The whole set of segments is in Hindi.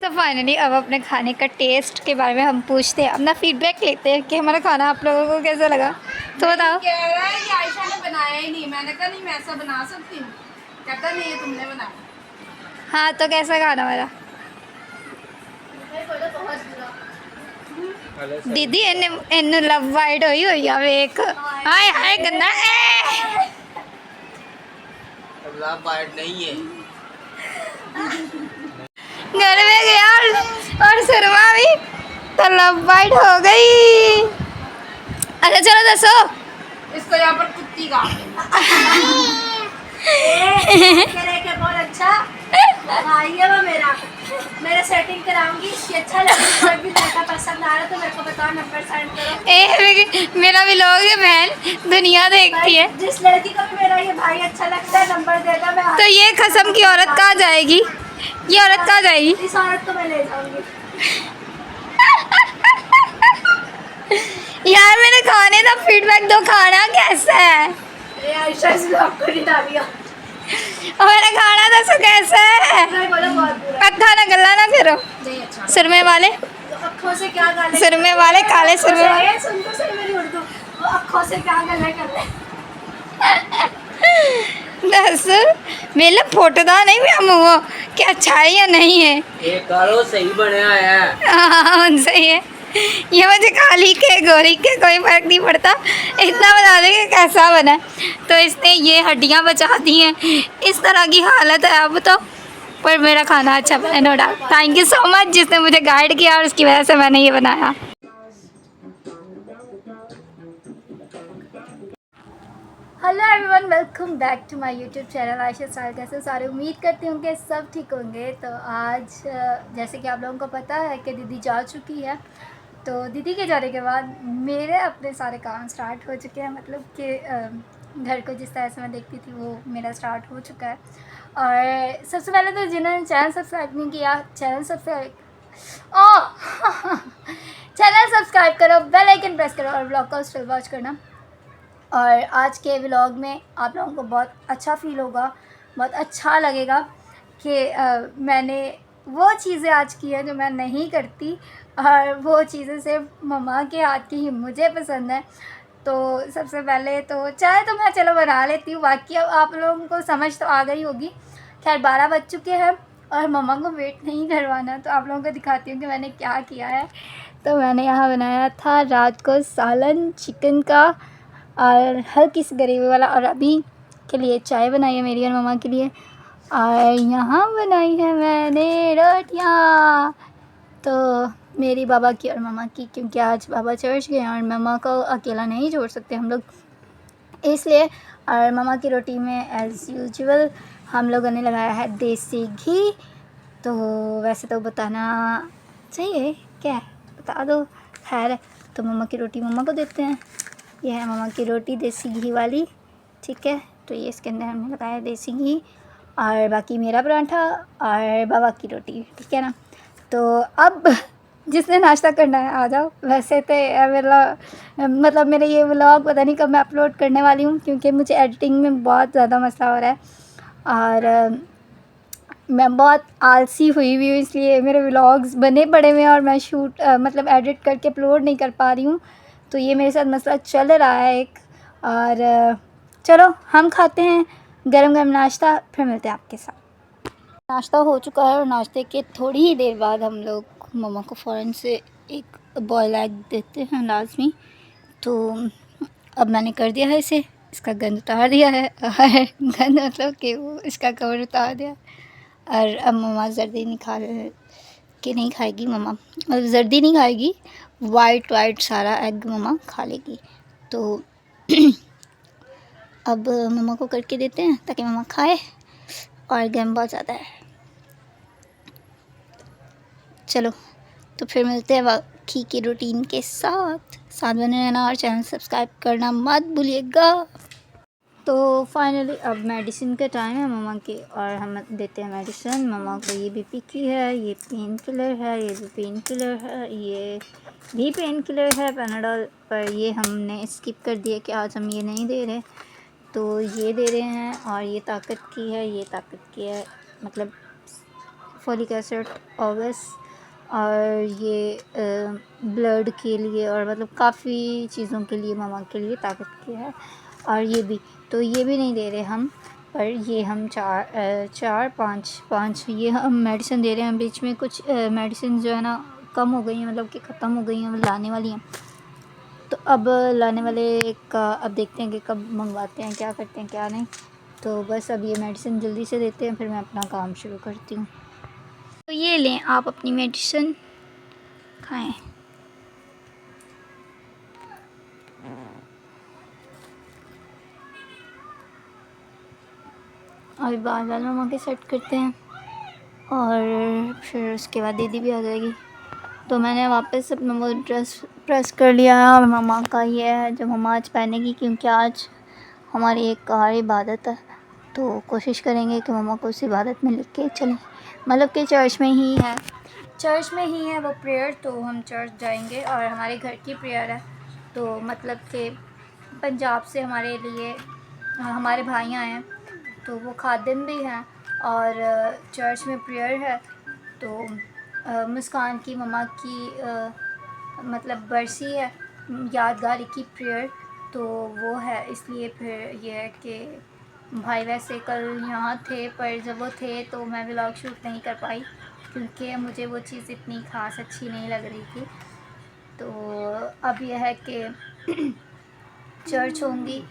तो फाइनली अब अपने खाने का टेस्ट के बारे में हम पूछते हैं, अपना फीडबैक लेते हैं कि हमारा खाना आप लोगों को कैसा लगा। तो बताओ। कह रहा है कि आयशा ने बनाया ही नहीं। मैंने कहा नहीं, मैं ऐसा बना सकती हूँ। कहता नहीं है तुमने बनाया। हाँ, तो कैसा खाना मेरा? बहुत बुरा। दीदी इन लव वाइड हुई आ वेख। हाय हाय गंदा लव वाइड नहीं है। घर में गया और शर्मा भी तो लव वाइड हो गई। अच्छा चलो दसो। इसको यहाँ पर कुत्ती का बहुत अच्छा भाई है वो मेरा सेटिंग कराऊंगी। अच्छा लगे भी लड़का पसंद आ रहा तो मेरे को बताओ, नंबर सेंड करो। मेरा भी लोग है बहन, दुनिया देखती है। जिस लड़की को भी मेरा ये भाई अच्छा लगता है नंबर देगा। मैं तो ये कसम की औरत कहाँ जाएगी? ये औरत कहाँ जाएगी? इस औरत को मैं ले जाऊंगी। यार मेरे खाने का फीडबैक दो, खाना कैसा है? आयशा इस ब्लॉग को नहीं डालिया। और मेरा खाना दसो कैसा है? खाना गला ना करो। अच्छा सुरमे वाले, तो अखों से क्या गाले सुरमे वाले, काले सुरमे वाले। सुन तो सही मेरी उर्दू। वो अखों से क्या गाले कर रहे। दस मेरा फोटोदा नहीं मैं मुँह कि अच्छा है या नहीं है। ये करो सही बने है। हाँ सही है। ये मुझे काली के गोरी के कोई फर्क नहीं पड़ता, इतना बता दें कि कैसा बना है। तो इसने ये हड्डियाँ बचा दी हैं, इस तरह की हालत है अब तो। पर मेरा खाना अच्छा बना, no doubt. Thank you so much जिसने मुझे गाइड किया और उसकी वजह से मैंने ये बनाया। Hello everyone, welcome back to my YouTube channel Ayesha style. कैसे सारे, उम्मीद करती हूँ कि सब ठीक होंगे। तो आज जैसे कि आप लोगों को पता है कि दीदी जा चुकी है, तो दीदी के जाने के बाद मेरे अपने सारे काम स्टार्ट हो चुके हैं। मतलब कि घर को जिस तरह से मैं देखती थी वो मेरा स्टार्ट हो चुका है। और सबसे पहले तो जिन्होंने चैनल सब्सक्राइब नहीं किया, चैनल सब्सक्राइब चैनल सब्सक्राइब करो, बेल आइकन प्रेस करो और ब्लॉग को स्टिल वॉच करना। और आज के व्लॉग में आप लोगों को बहुत अच्छा फ़ील होगा, बहुत अच्छा लगेगा कि मैंने वो चीज़ें आज की हैं जो मैं नहीं करती, और वो चीज़ें सिर्फ मम्मा के हाथ की ही मुझे पसंद है। तो सबसे पहले तो चाय तो मैं चलो बना लेती हूँ, बाकी अब आप लोगों को समझ तो आ गई होगी। खैर 12 बज चुके हैं और मम्मा को वेट नहीं करवाना, तो आप लोगों को दिखाती हूँ कि मैंने क्या किया है। तो मैंने यहाँ बनाया था रात को सालन चिकन का और हल्की सी ग्रेवी वाला, और अभी के लिए चाय बनाई है मेरी और मम्मा के लिए। और यहाँ बनाई है मैंने रोटियाँ, तो मेरी बाबा की और मम्मा की, क्योंकि आज बाबा चर्च गए हैं और मम्मा को अकेला नहीं छोड़ सकते हम लोग, इसलिए। और मम्मा की रोटी में एज़ यूजुअल हम लोगों ने लगाया है देसी घी। तो वैसे तो बताना चाहिए क्या है, बता दो। खैर, तो मम्मा की रोटी मम्मा को देते हैं। ये है मम्मा की रोटी देसी घी वाली, ठीक है। तो ये इसके अंदर हमने लगाया देसी घी, और बाकी मेरा पराठा और बाबा की रोटी, ठीक है ना। तो अब जिसने नाश्ता करना है आ जाओ। वैसे तो मतलब मेरे ये व्लॉग पता नहीं कब मैं अपलोड करने वाली हूँ, क्योंकि मुझे एडिटिंग में बहुत ज़्यादा मसला हो रहा है और मैं बहुत आलसी हुई हुई हूँ, इसलिए मेरे व्लॉग्स बने पड़े हुए हैं और मैं मतलब एडिट करके अपलोड नहीं कर पा रही हूँ। तो ये मेरे साथ मसला चल रहा है एक। और चलो हम खाते हैं गरम गरम नाश्ता, फिर मिलते हैं आपके साथ। नाश्ता हो चुका है और नाश्ते के थोड़ी ही देर बाद हम लोग मम्मा को फ़ौरन से एक बॉयल एग देते हैं लाजमी। तो अब मैंने कर दिया है इसे, इसका गंद उतार दिया है और गंद मतलब कि वो इसका कवर उतार दिया। और अब मम्मा जर्दी नहीं खाएगी मम्मा, मतलब जर्दी नहीं खाएगी, वाइट सारा एग मम्मा खा लेगी। तो अब मम्मा को करके देते हैं ताकि मम्मा खाए, और गर्म बहुत ज़्यादा है। चलो तो फिर मिलते हैं बाकी की रूटीन के साथ बने रहना और चैनल सब्सक्राइब करना मत भूलिएगा। तो फाइनली अब मेडिसिन का टाइम है मम्मा के, और हम देते हैं मेडिसिन मम्मा को। ये बीपी की है, ये पेन किलर है, ये भी पेन किलर है, ये भी पेन किलर है पैनाडोल, पर ये हमने स्किप कर दिया कि आज हम ये नहीं दे रहे, तो ये दे रहे हैं। और ये ताकत की है, ये ताकत की है, मतलब फोलिक एसिड ओगस, और ये ब्लड के लिए और मतलब काफ़ी चीज़ों के लिए ममा के लिए ताकत की है। और ये भी, तो ये भी नहीं दे रहे हम, पर ये हम चार पाँच ये हम मेडिसिन दे रहे हैं। बीच में कुछ मेडिसिन जो है ना कम हो गई हैं, मतलब कि ख़त्म हो गई हैं, लाने वाली हैं। तो अब लाने वाले का अब देखते हैं कि कब मंगवाते हैं, क्या करते हैं क्या नहीं। तो बस अब ये मेडिसिन जल्दी से देते हैं, फिर मैं अपना काम शुरू करती हूँ। तो ये लें, आप अपनी मेडिसिन खाएं। अभी बाल मम्मा के सेट करते हैं और फिर उसके बाद दीदी भी आ जाएगी। तो मैंने वापस अपना वो ड्रेस प्रेस कर लिया है और मम्मा का ये है जो मम्मा आज पहनेगी, क्योंकि आज हमारी एक कार इबादत है। तो कोशिश करेंगे कि मम्मा को उस इबादत में लेके चलें, मतलब कि चर्च में ही है वो प्रेयर। तो हम चर्च जाएंगे और हमारे घर की प्रेयर है। तो मतलब कि पंजाब से हमारे लिए हमारे भाई आए हैं, तो वो खादिम भी हैं और चर्च में प्रेयर है। तो मुस्कान की मम्मा की मतलब बरसी है, यादगारी की प्रेयर, तो वो है। इसलिए फिर ये है कि भाई वैसे कल यहाँ थे, पर जब वो थे तो मैं व्लॉग शूट नहीं कर पाई, क्योंकि मुझे वो चीज़ इतनी ख़ास अच्छी नहीं लग रही थी। तो अब यह है कि चर्च होंगी,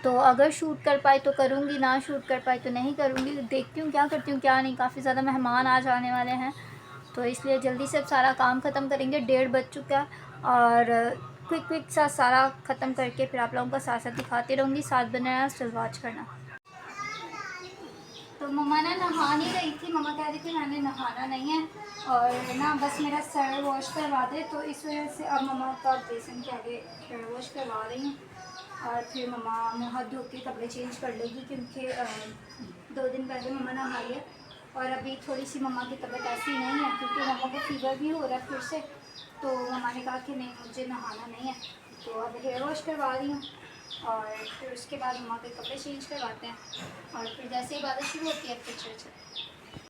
तो अगर शूट कर पाई तो करूँगी, ना शूट कर पाई तो नहीं करूँगी। देखती हूँ क्या करती हूँ क्या नहीं। काफ़ी ज़्यादा मेहमान आज आने वाले हैं, तो इसलिए जल्दी से सारा काम ख़त्म करेंगे। 1:30 बज चुका है और क्विक सा सारा ख़त्म करके फिर आप लोगों को साथ साथ दिखाती रहूँगी। साथ बनाना, स्टिल वॉच करना। तो मम्मा ना नहा नहीं रही थी, मम्मा कह रही थी मैंने नहाना नहीं है और ना बस मेरा सर वॉश करवा दे, तो इस वजह से अब मम्मा का बेसन के आगे सर वॉश करवा रही हूँ। और फिर मम्मा मुँह हाथ धो के कपड़े चेंज कर लेगी, क्योंकि 2 दिन पहले मम्मा नहाई है और अभी थोड़ी सी मम्मा की तबीयत ऐसी नहीं है, क्योंकि मम्मा को फीवर भी हो रहा है फिर से। तो मम्मा ने कहा कि नहीं मुझे नहाना नहीं है, तो अब हेयर वॉश करवा रही हूँ और फिर उसके बाद मम्मा के कपड़े चेंज करवाते हैं और फिर जैसे ही बारिश शुरू होती है फिर चर्च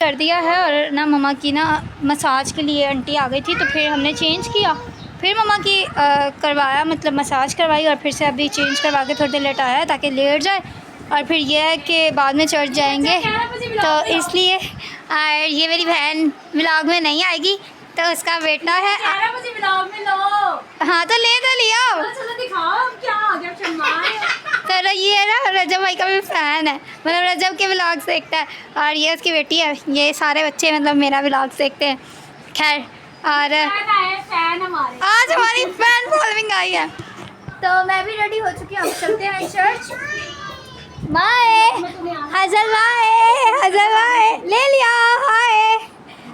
कर दिया है। और ना मम्मा की ना मसाज के लिए आंटी आ गई थी, तो फिर हमने चेंज किया, फिर मम्मा की करवाया, मतलब मसाज करवाई और फिर से अभी चेंज करवा के थोड़ी देर लेटाया है ताकि लेट जाए। और फिर यह है कि बाद में चर्च जाएंगे, तो इसलिए और ये मेरी बहन व्लॉग में नहीं आएगी, तो उसका बेटा है। मुझे ब्लॉग में लो। हाँ तो ले तो लिया, चलो दिखाओ क्या आ गया तो ये है ना रजब भाई का भी फ़ैन है, मतलब रजब के व्लॉग्स देखता है और ये उसकी बेटी है। ये सारे बच्चे मतलब मेरा व्लॉग्स देखते हैं। खैर, और फैन हमारे आज हमारी फैन फॉलोइंग आई है। तो मैं भी रेडी हो चुकी हूँ, अब चलते हैं चर्च। बाय हजल, बाय ले लिया। हाय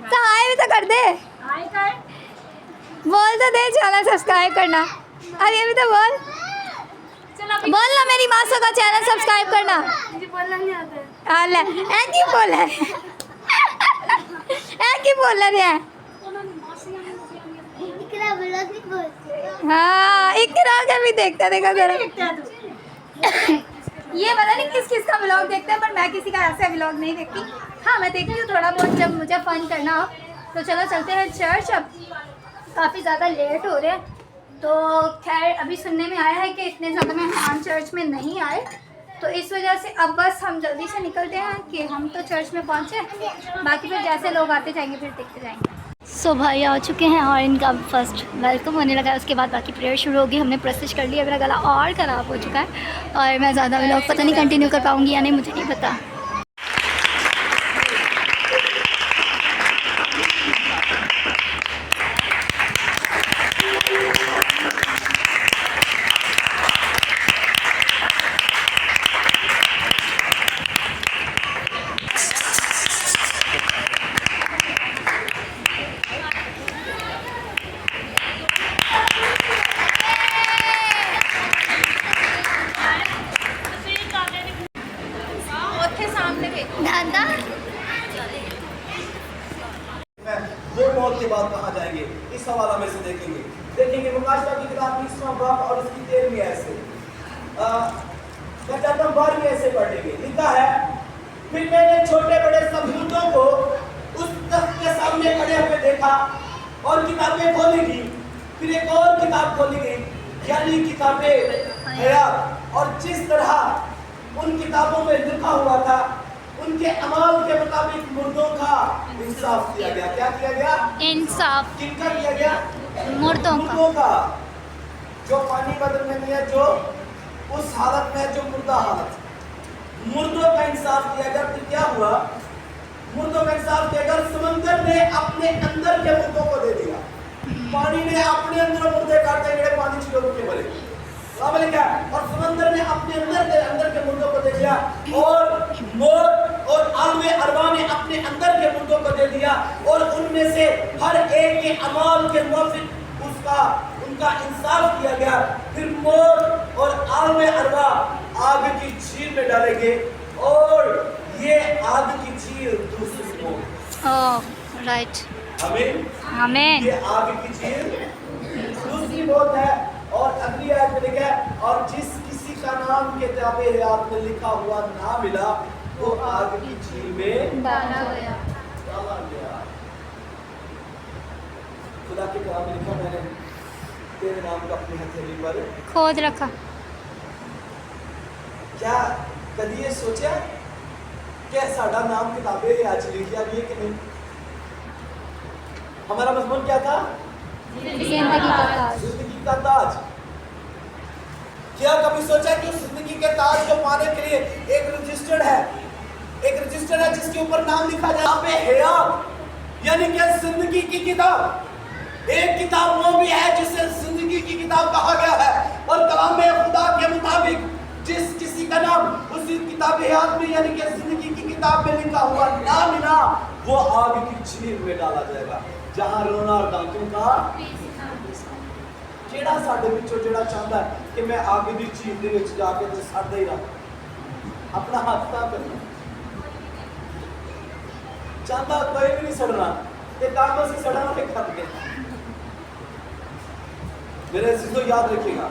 तो हाय भी तो कर दे, बोल तो दे, चैनल सब्सक्राइब करना। अरे अभी तो बोल ना मेरी मासो का चैनल सब्सक्राइब करना। मुझे बोलना नहीं आता है। बोल रहे हैं हाँ, इकरा का भी देखता देखा जरा। ये पता नहीं किस का व्लॉग देखते हैं, पर मैं किसी का ऐसा व्लॉग नहीं देखती। हाँ मैं देखती हूँ थोड़ा बहुत जब मुझे फ़न करना हो। तो चलो चलते हैं चर्च, अब काफ़ी ज़्यादा लेट हो रहे हैं। तो खैर अभी सुनने में आया है कि इतने ज़्यादा मेहमान चर्च में नहीं आए, तो इस वजह से अब बस हम जल्दी से निकलते हैं कि हम तो चर्च में पहुँचे, बाकी फिर जैसे लोग आते जाएंगे फिर देखते जाएंगे। सो भाई आ चुके हैं और इनका फर्स्ट वेलकम होने लगा है। उसके बाद बाकी प्रेयर शुरू होगी। हमने प्रेस्टिज कर लिया, मेरा गला और ख़राब हो चुका है और मैं ज़्यादा व्लॉग पता नहीं कंटिन्यू कर पाऊँगी या नहीं, मुझे नहीं पता। दादा वो मौत के बाद कहाँ जाएंगे, इस हवाला में से देखेंगे मुकाशवा की किताब 20वां बाब और उसकी 13वीं आयत से। मैं चाहता हूँ 12वीं आयत से पढ़ लेंगे। लिखा है, फिर मैंने छोटे बड़े सब यूदों को उस तख्त के सामने खड़े हुए देखा और किताबें खोली गई, फिर एक और किताब खोली गई, यानी किताबें हयात। और जिस तरह उन किताबों में लिखा हुआ था, उनके अमाल के मुताबिक मुर्दों का इंसाफ किया गया। क्या किया गया? इंसाफ किनका किया गया? मुर्दों का। मुर्दों का। जो पानी बदल में नहीं है, जो उस हालत में है, जो मुर्दा हालत, मुर्दों का इंसाफ किया गया। फिर क्या हुआ? मुर्दों का इंसाफ किया गया। समंदर ने अपने अंदर के मुर्दों को दे दिया, पानी ने अपने अंदर मुर्दे काटे गए, पानी चिड़ों के मरे। क्या? और समंदर ने अपने अंदर के मुर्दों को दे दिया, और मौत और आलवे अरवा ने अपने अंदर के मुर्दों को दे दिया, और उनमें से हर एक के अमाल के मुताबिक उनका इंसाफ किया गया। फिर मौत और आलवे अरवा आग की झील में डालेंगे, और ये आग की झील दूसरी मौत। ओह राइट, आमीन आमीन। ये आग की झील दूसरी मौत है। और अगली आयत में लिखा है, और जिस किसी का नाम किताबे हयात में लिखा हुआ ना मिला, वो आग की झील में डाला गया। डाला गया। खुदा के कलाम में लिखा, मैंने तेरे नाम को अपनी हथेली पर खोद रखा। क्या कभी ये सोचा कि साडा नाम किताबे हयात च लिखा भी है कि नहीं? हमारा मजमून क्या था? जिंदगी का ताज। जिंदगी का ताज। क्या कभी सोचा कि उस जिंदगी के ताज को पाने के लिए एक रजिस्टर है जिसके ऊपर नाम लिखा जाए पे हयात, यानी कि जिंदगी की किताब। एक किताब वो भी है जिसे जिंदगी की किताब कहा गया है, और कलाम खुदा के मुताबिक जिस किसी का नाम उसी किताब हयात में, यानी कि जिंदगी की किताब में लिखा हुआ ना मिला, वो आग की झील में डाला जाएगा, जहां रोना और दांतों का। केड़ा साडे विचों जेड़ा चाहता है कि मैं आग की झील दे विच जाके ते सड़दा ही रहां, अपना हाथ तां करना चाहता, कोई भी नहीं सड़ना, ते काम से सड़ना के खत के। मेरे अजीजों याद रखिएगा,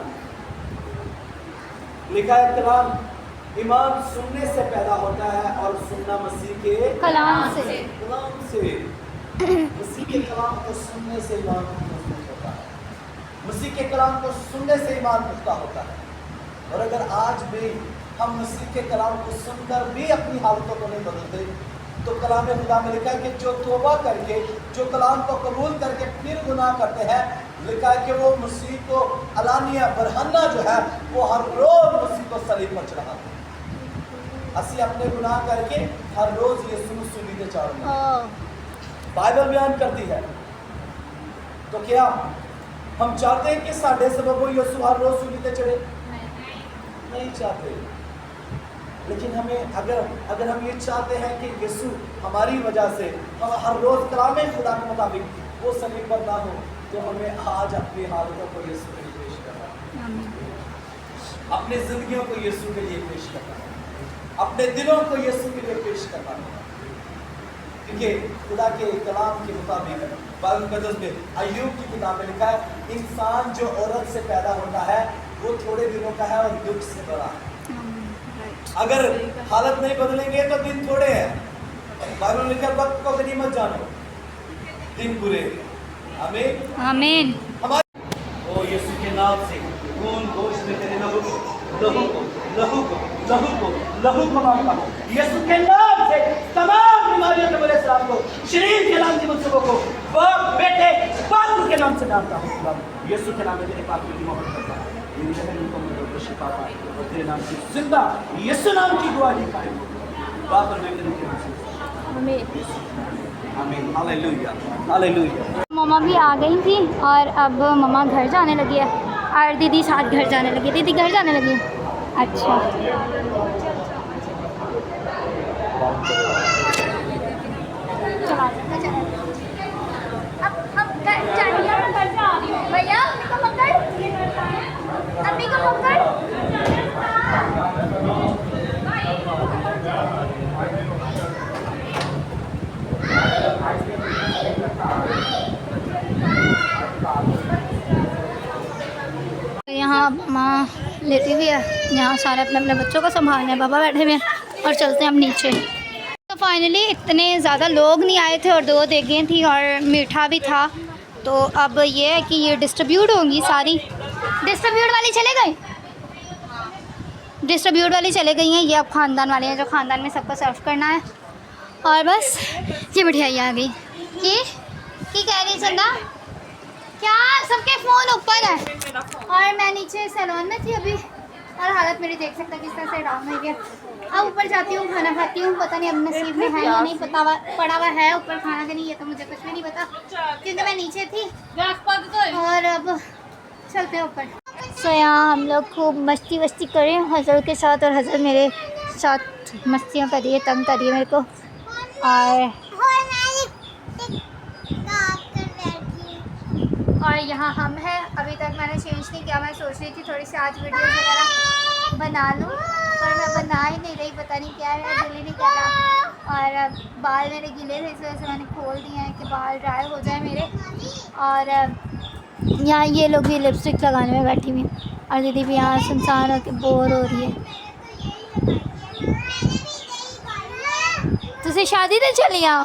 लिखा है कलाम ईमान सुनने से पैदा होता है, और सुनना मसीह के कलाम से। कलाम से। मसीह के कलाम को सुनने से ईमान मजबूत होता है, मसीह के कलाम को सुनने से ईमान पुख्ता होता है। और अगर आज भी हम मसीह के कलाम को सुनकर भी अपनी हालतों को नहीं बदलते, तो कलाम खुदा में लिखा है कि जो तौबा करके, जो कलाम को कबूल करके फिर गुनाह करते हैं, लिखा है कि वो मसीह को अलानिया बरहना जो है वो हर रोज मसीह को सलीब पर चढ़ाते हैं। असी अपने गुनाह करके हर रोज यीशु को सूली पे चढ़ाते हैं। बाइबल बयान करती है। तो क्या हम चाहते हैं कि साढ़े सबब वो यीशु हर रोज सूली पे चढ़े? नहीं चाहते। लेकिन हमें अगर हम ये चाहते हैं कि यीशु हमारी वजह से हम हर रोज कलाम खुदा के मुताबिक वो सलीब पर ना हो, तो हमें आज अपनी हालतों को यीशु के लिए पेश करना है, अपनी जिंदगियों को यीशु के लिए पेश करना है, अपने दिलों को यीशु के लिए पेश करना है। क्योंकि खुदा के कलाम के मुताबिक बाइबल मुकद्दस में अय्यूब की किताब में लिखा है, इंसान जो औरत से पैदा होता है वो थोड़े दिनों का है और दुख से बड़ा है। अगर हालत नहीं बदलेंगे तो दिन थोड़े हैं। बाइबल में लिखा है, वक्त को गनीमत जानो, दिन बुरे। आमीन आमीन। ओ यीशु के नाम से खून गोश्त में तेरे लहू को मांगता हूँ। यीशु के नाम से तमाम बीमारियों के बड़े सलाम को, शरीर के नाम की मुसीबतों को, बाप बेटे बाप के नाम से डालता हूँ। यीशु के नाम में तेरे पाप की मोहब्बत करता हूँ। शिफा पाए और तेरे नाम की जिंदा यीशु नाम की दुआ ही पाए। बाप और बेटे के नाम से आमीन आमीन। Hallelujah hallelujah. मम्मा भी आ गई थी और अब मम्मा घर जाने लगी है और दीदी साथ घर जाने लगी। दीदी घर जाने लगी। अच्छा अब हम घर जाएंगे। भैया अम्मी को पकड़। यहाँ माँ लेटी हुई है, यहाँ सारे अपने अपने बच्चों को संभालने हैं। पापा बैठे हुए हैं और चलते हैं हम नीचे। फाइनली इतने ज़्यादा लोग नहीं आए थे और 2 देगें थी और मीठा भी था। तो अब ये है कि ये डिस्ट्रीब्यूट होंगी सारी। डिस्ट्रीब्यूट वाली चले गए, डिस्ट्रीब्यूट वाली चले गई हैं। ये अब ख़ानदान वाले हैं जो ख़ानदान में सबको सर्व करना है। और बस ये मिठाई आ गई। की कह रही चंदा? क्या सबके फ़ोन ऊपर है और मैं नीचे सैलून में थी अभी और हालत मेरी देख सकता किस तरह से डाउन हो गया। अब ऊपर जाती हूँ, खाना खाती हूँ। पता नहीं अब नसीब में है या नहीं, पता पड़ा हुआ है ऊपर खाना कि नहीं, ये तो मुझे कुछ भी नहीं पता क्योंकि मैं नीचे थी। और अब चलते हैं ऊपर। सो यहाँ हम लोग खूब मस्ती वस्ती करें हज़रत के साथ और हज़रत मेरे साथ मस्तियाँ करिए, तंग करिए मेरे को। और यहाँ हम हैं। अभी तक मैंने चेंज नहीं किया। मैं सोच रही थी थोड़ी सी आज वीडियो वगैरह बना लूँ पर मैं बना ही नहीं रही, पता नहीं क्या है, दिल ही नहीं कर रहा। और बाल मेरे गीले थे इस वजह से मैंने खोल दिए हैं कि बाल ड्राई हो जाए मेरे। और यहाँ ये लोग भी लिपस्टिक लगाने में बैठी हुई और दीदी भी यहाँ सुनसान होकर बोर हो रही है। तुझे शादी तो चली आओ।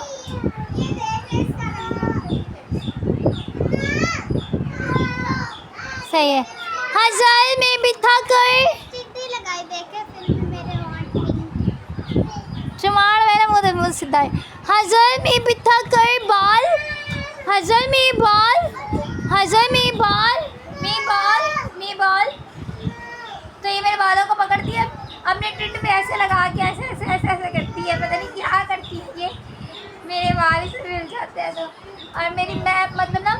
सही है। हज़ार में बिठा कर लगाई देखे फिल्म मेरे चमाड़ मेरा मुँह सीधा है। हज़ार में बिठा कर बाल, हज़ार में बाल, हज़ार में बाल, में बाल, में बाल। तो ये मेरे बालों को पकड़ती है अपने टिट में ऐसे लगा के ऐसे ऐसे ऐसे ऐसे करती है, पता नहीं क्या करती है ये। मेरे बाल से मिल जाते हैं तो। और मेरी मैं मतलब ना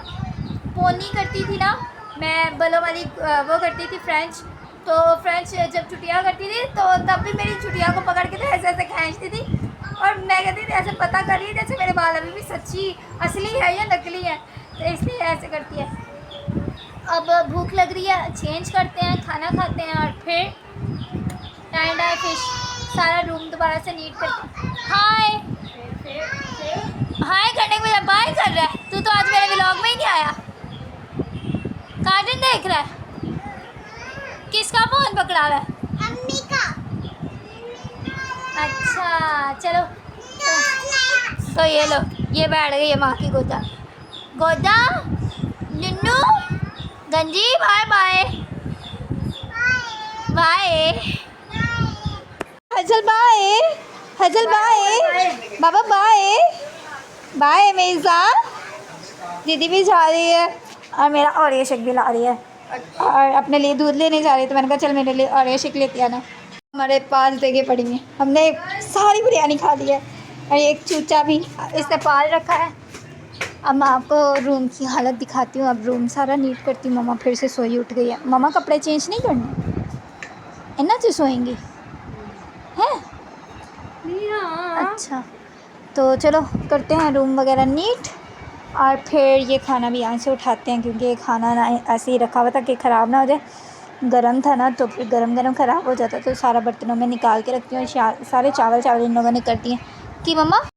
पोनी करती थी ना, मैं बलों वाली वो करती थी फ्रेंच। तो फ्रेंच जब छुट्टियाँ करती थी तो तब भी मेरी छुट्टियाँ को पकड़ के तो ऐसे ऐसे खींचती थी और मैं कहती थी ऐसे पता करिए जैसे मेरे बाल अभी भी सच्ची असली है या नकली है, तो इसलिए ऐसे करती है। अब भूख लग रही है, चेंज करते हैं, खाना खाते हैं और फिर टाइम डाई फिश सारा रूम दोबारा से नीट करते हैं। हाय हाय करने के बजाय बाय कर रहा है। तू तो आज मेरे व्लॉग में ही नहीं आया, कार्टून देख रहा है। किसका फ़ोन पकड़ा हुआ है? अम्मी का। अच्छा चलो तो ये लो, ये बैठ गई है माँ की गोदा। गोदा नुन्नू गंजी बाय बाय बाय। हजल बाय, हजल बाय, बाबा बाय बाय। मेज़ा दीदी भी जा रही है और मेरा और ये शेक भी ला रही है और अपने लिए दूध लेने जा रही है। तो मैंने कहा चल मेरे लिए और ये शेक लेती आना। हमारे पास जगह पड़ी हुई है, हमने सारी बिरयानी खा ली है और एक चूचा भी इसने पाल रखा है। अब मैं आपको रूम की हालत दिखाती हूँ। अब रूम सारा नीट करती हूँ। मम्मा फिर से सोई उठ गई है। मम्मा कपड़े चेंज नहीं करने इन्ना से सोएंगी हैं? अच्छा तो चलो करते हैं रूम वगैरह नीट और फिर ये खाना भी यहाँ से उठाते हैं क्योंकि ये खाना ना ऐसे ही रखा हुआ था कि ख़राब ना हो जाए। गरम था ना तो फिर गरम गरम ख़राब हो जाता तो सारा बर्तनों में निकाल के रखती हूँ। सारे चावल इन लोगों ने कर दिए कि मम्मा